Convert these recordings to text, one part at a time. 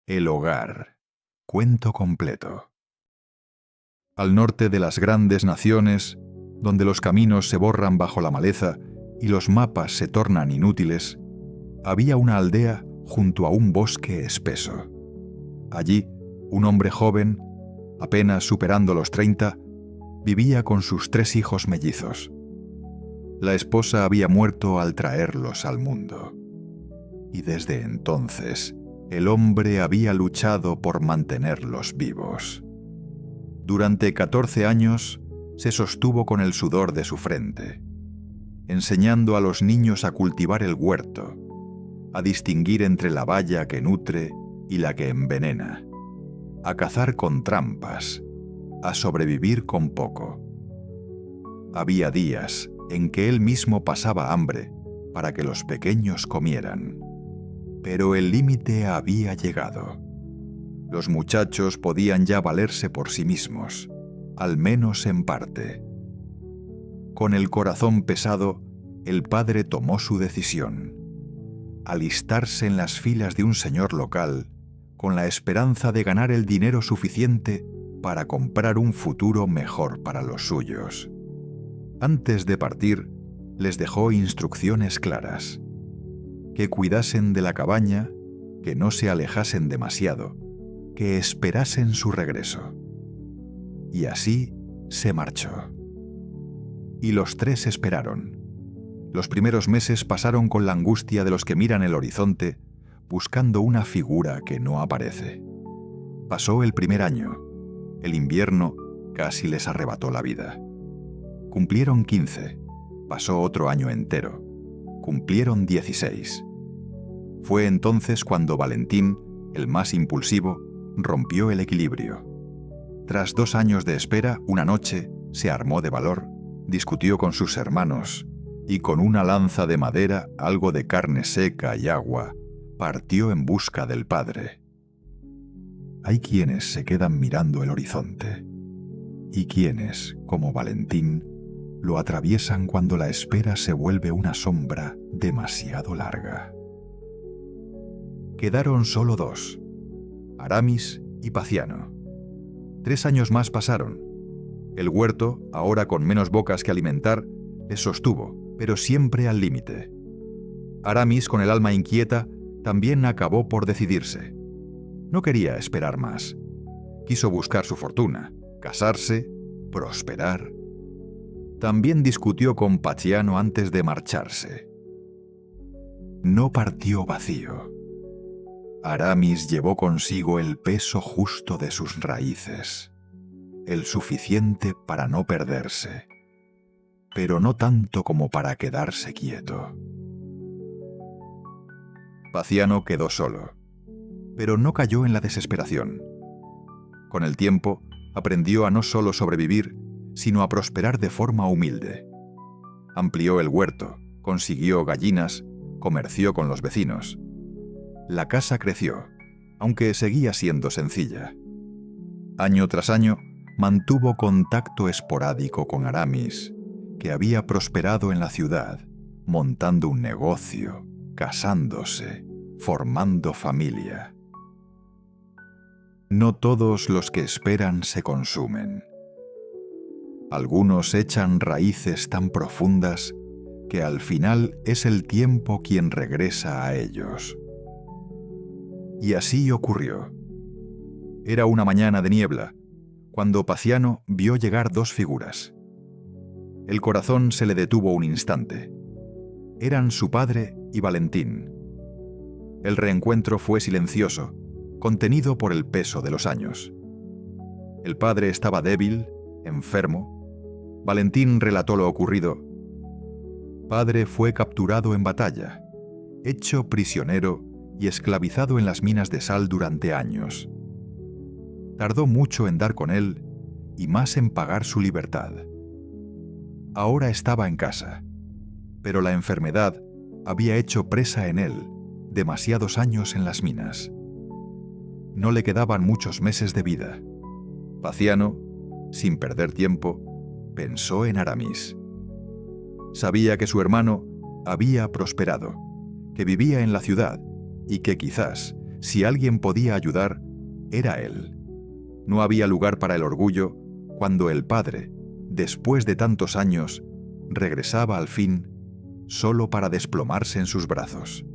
El hogar. Cuento completo. Al norte de las grandes naciones, donde los caminos se borran bajo la maleza y los mapas se tornan inútiles, había una aldea junto a un bosque espeso. Allí, un hombre joven, apenas superando los 30, vivía con sus 3 hijos mellizos. La esposa había muerto al traerlos al mundo. Y desde entonces, el hombre había luchado por mantenerlos vivos. Durante 14 años, se sostuvo con el sudor de su frente, enseñando a los niños a cultivar el huerto, a distinguir entre la valla que nutre y la que envenena, a cazar con trampas, a sobrevivir con poco. Había días en que él mismo pasaba hambre para que los pequeños comieran. Pero el límite había llegado. Los muchachos podían ya valerse por sí mismos, al menos en parte. Con el corazón pesado, el padre tomó su decisión: alistarse en las filas de un señor local con la esperanza de ganar el dinero suficiente para comprar un futuro mejor para los suyos. Antes de partir, les dejó instrucciones claras: que cuidasen de la cabaña, que no se alejasen demasiado, que esperasen su regreso. Y así se marchó. Y los 3 esperaron. Los primeros meses pasaron con la angustia de los que miran el horizonte buscando una figura que no aparece. Pasó el primer año. El invierno casi les arrebató la vida. Cumplieron 15. Pasó otro año entero. Cumplieron 16. Fue entonces cuando Valentín, el más impulsivo, rompió el equilibrio. Tras 2 años de espera, una noche, se armó de valor, discutió con sus hermanos y con una lanza de madera, algo de carne seca y agua, partió en busca del padre. Hay quienes se quedan mirando el horizonte y quienes, como Valentín, lo atraviesan cuando la espera se vuelve una sombra demasiado larga. Quedaron solo 2, Aramis y Paciano. 3 años más pasaron. El huerto, ahora con menos bocas que alimentar, les sostuvo, pero siempre al límite. Aramis, con el alma inquieta, también acabó por decidirse. No quería esperar más. Quiso buscar su fortuna, casarse, prosperar. También discutió con Paciano antes de marcharse. No partió vacío. Aramis llevó consigo el peso justo de sus raíces, el suficiente para no perderse, pero no tanto como para quedarse quieto. Paciano quedó solo, pero no cayó en la desesperación. Con el tiempo, aprendió a no solo sobrevivir, sino a prosperar de forma humilde. Amplió el huerto, consiguió gallinas, comerció con los vecinos. La casa creció, aunque seguía siendo sencilla. Año tras año, mantuvo contacto esporádico con Aramis, que había prosperado en la ciudad, montando un negocio, casándose, formando familia. No todos los que esperan se consumen. Algunos echan raíces tan profundas que al final es el tiempo quien regresa a ellos. Y así ocurrió. Era una mañana de niebla, cuando Paciano vio llegar 2 figuras. El corazón se le detuvo un instante. Eran su padre y Valentín. El reencuentro fue silencioso, contenido por el peso de los años. El padre estaba débil, enfermo. Valentín relató lo ocurrido. Padre fue capturado en batalla, hecho prisionero y esclavizado en las minas de sal durante años. Tardó mucho en dar con él y más en pagar su libertad. Ahora estaba en casa, pero la enfermedad había hecho presa en él demasiados años en las minas. No le quedaban muchos meses de vida. Paciano, sin perder tiempo, pensó en Aramis. Sabía que su hermano había prosperado, que vivía en la ciudad y que quizás, Si alguien podía ayudar, era él. No había lugar para el orgullo cuando el padre, después de tantos años, regresaba al fin solo para desplomarse en sus brazos.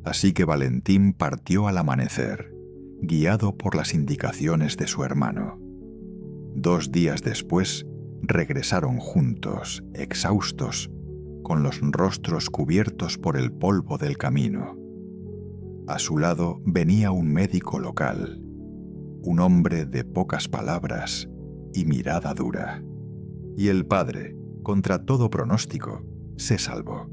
Así que Valentín partió al amanecer, guiado por las indicaciones de su hermano. 2 días después, regresaron juntos, exhaustos, con los rostros cubiertos por el polvo del camino. A su lado venía un médico local, un hombre de pocas palabras y mirada dura. Y el padre, contra todo pronóstico, se salvó.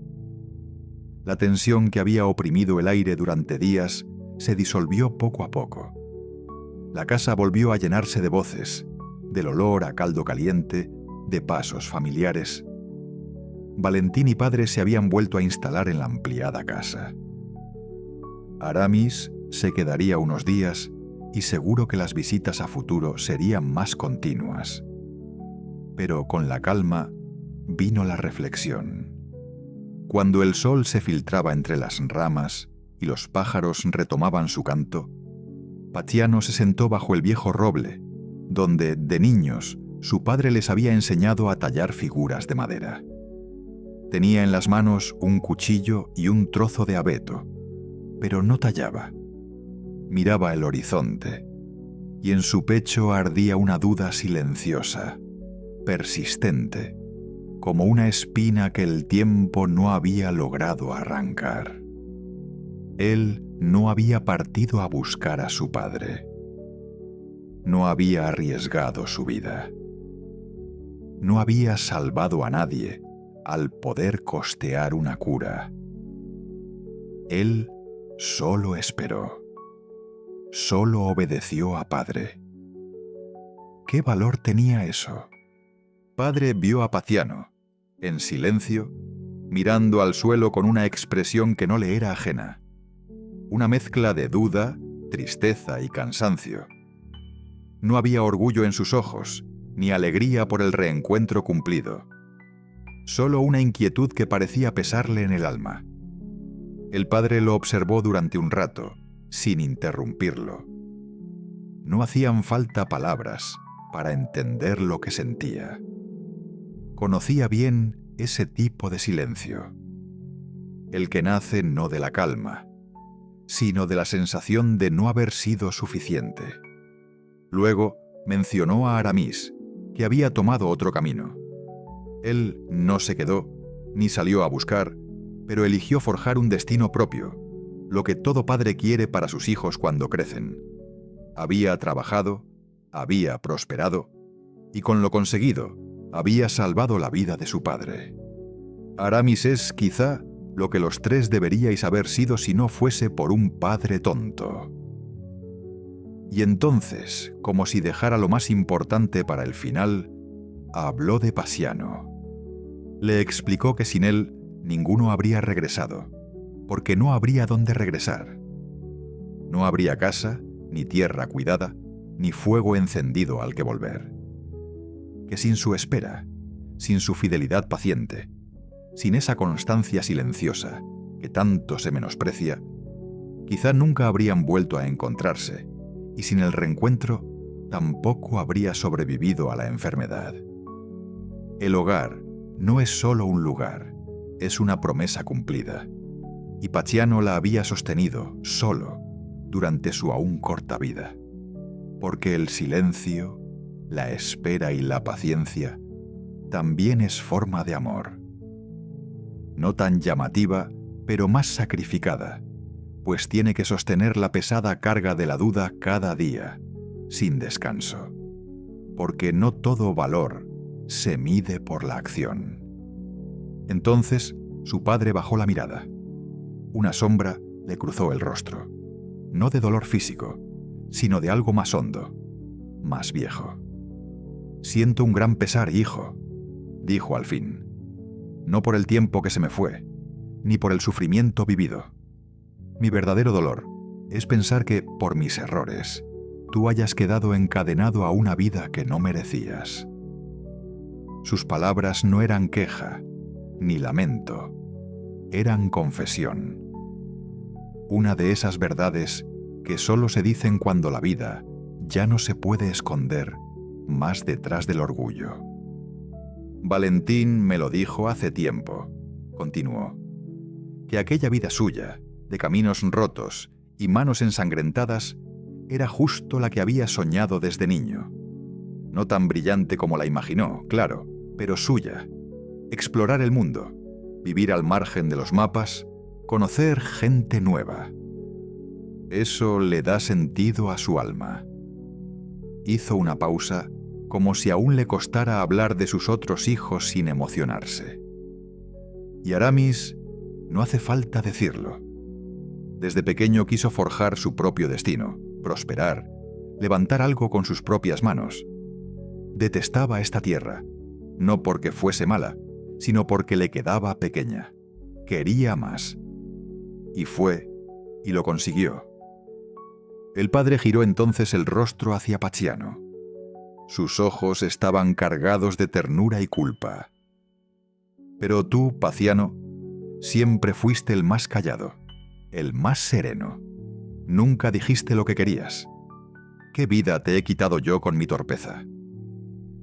La tensión que había oprimido el aire durante días se disolvió poco a poco. La casa volvió a llenarse de voces, del olor a caldo caliente, de pasos familiares. Valentín y padre se habían vuelto a instalar en la ampliada casa. Aramis se quedaría unos días y seguro que las visitas a futuro serían más continuas. Pero con la calma vino la reflexión. Cuando el sol se filtraba entre las ramas y los pájaros retomaban su canto, Paciano se sentó bajo el viejo roble, donde, de niños, su padre les había enseñado a tallar figuras de madera. Tenía en las manos un cuchillo y un trozo de abeto, pero no tallaba. Miraba el horizonte, y en su pecho ardía una duda silenciosa, persistente, como una espina que el tiempo no había logrado arrancar. Él no había partido a buscar a su padre. No había arriesgado su vida. No había salvado a nadie al poder costear una cura. Él solo esperó. Solo obedeció a padre. ¿Qué valor tenía eso? Padre vio a Paciano, en silencio, mirando al suelo con una expresión que no le era ajena. Una mezcla de duda, tristeza y cansancio. No había orgullo en sus ojos, ni alegría por el reencuentro cumplido. Solo una inquietud que parecía pesarle en el alma. El padre lo observó durante un rato, sin interrumpirlo. No hacían falta palabras para entender lo que sentía. Conocía bien ese tipo de silencio. El que nace no de la calma, sino de la sensación de no haber sido suficiente. Luego mencionó a Aramis, que había tomado otro camino. Él no se quedó, ni salió a buscar, pero eligió forjar un destino propio, lo que todo padre quiere para sus hijos cuando crecen. Había trabajado, había prosperado, y con lo conseguido, había salvado la vida de su padre. Aramis es, quizá, lo que los 3 deberíais haber sido si no fuese por un padre tonto. Y entonces, como si dejara lo más importante para el final, habló de Paciano. Le explicó que sin él ninguno habría regresado, porque no habría dónde regresar. No habría casa, ni tierra cuidada, ni fuego encendido al que volver. Que sin su espera, sin su fidelidad paciente, sin esa constancia silenciosa que tanto se menosprecia, quizá nunca habrían vuelto a encontrarse, y sin el reencuentro tampoco habría sobrevivido a la enfermedad. El hogar no es solo un lugar, es una promesa cumplida, y Paciano la había sostenido solo durante su aún corta vida, porque el silencio, la espera y la paciencia también es forma de amor. No tan llamativa, pero más sacrificada, pues tiene que sostener la pesada carga de la duda cada día, sin descanso, porque no todo valor se mide por la acción. Entonces, su padre bajó la mirada. Una sombra le cruzó el rostro, no de dolor físico, sino de algo más hondo, más viejo. «Siento un gran pesar, hijo», dijo al fin. «No por el tiempo que se me fue, ni por el sufrimiento vivido. Mi verdadero dolor es pensar que, por mis errores, tú hayas quedado encadenado a una vida que no merecías». Sus palabras no eran queja, ni lamento, eran confesión. Una de esas verdades que solo se dicen cuando la vida ya no se puede esconder más detrás del orgullo. Valentín me lo dijo hace tiempo, continuó, que aquella vida suya, de caminos rotos y manos ensangrentadas, era justo la que había soñado desde niño. No tan brillante como la imaginó, claro, pero suya. Explorar el mundo, vivir al margen de los mapas, conocer gente nueva. Eso le da sentido a su alma. Hizo una pausa, como si aún le costara hablar de sus otros hijos sin emocionarse. Y Aramis, no hace falta decirlo. Desde pequeño quiso forjar su propio destino, prosperar, levantar algo con sus propias manos. Detestaba esta tierra, no porque fuese mala, sino porque le quedaba pequeña. Quería más. Y fue, y lo consiguió. El padre giró entonces el rostro hacia Paciano. Sus ojos estaban cargados de ternura y culpa. Pero tú, Paciano, siempre fuiste el más callado, el más sereno. Nunca dijiste lo que querías. ¿Qué vida te he quitado yo con mi torpeza?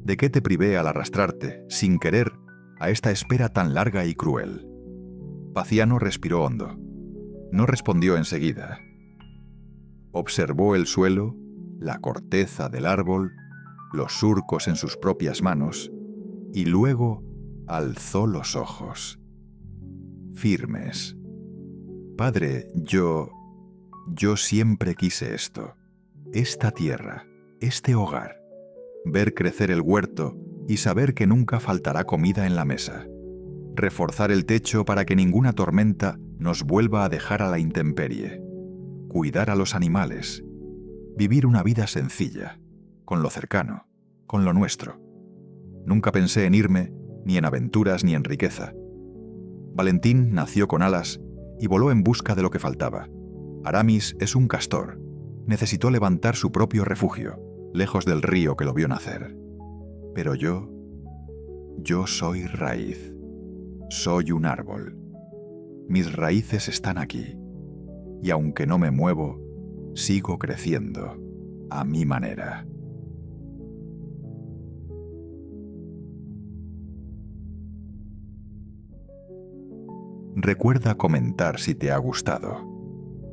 ¿De qué te privé al arrastrarte, sin querer, a esta espera tan larga y cruel? Paciano respiró hondo. No respondió enseguida. Observó el suelo, la corteza del árbol, los surcos en sus propias manos, y luego alzó los ojos. Firmes. Padre, yo siempre quise esto. Esta tierra, este hogar. Ver crecer el huerto y saber que nunca faltará comida en la mesa. Reforzar el techo para que ninguna tormenta nos vuelva a dejar a la intemperie. Cuidar a los animales. Vivir una vida sencilla, con lo cercano, con lo nuestro. Nunca pensé en irme, ni en aventuras ni en riqueza. Valentín nació con alas y voló en busca de lo que faltaba. Aramis es un castor. Necesitó levantar su propio refugio, lejos del río que lo vio nacer. Pero yo soy raíz. Soy un árbol. Mis raíces están aquí. Y aunque no me muevo, sigo creciendo, a mi manera. Recuerda comentar si te ha gustado.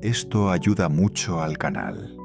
Esto ayuda mucho al canal.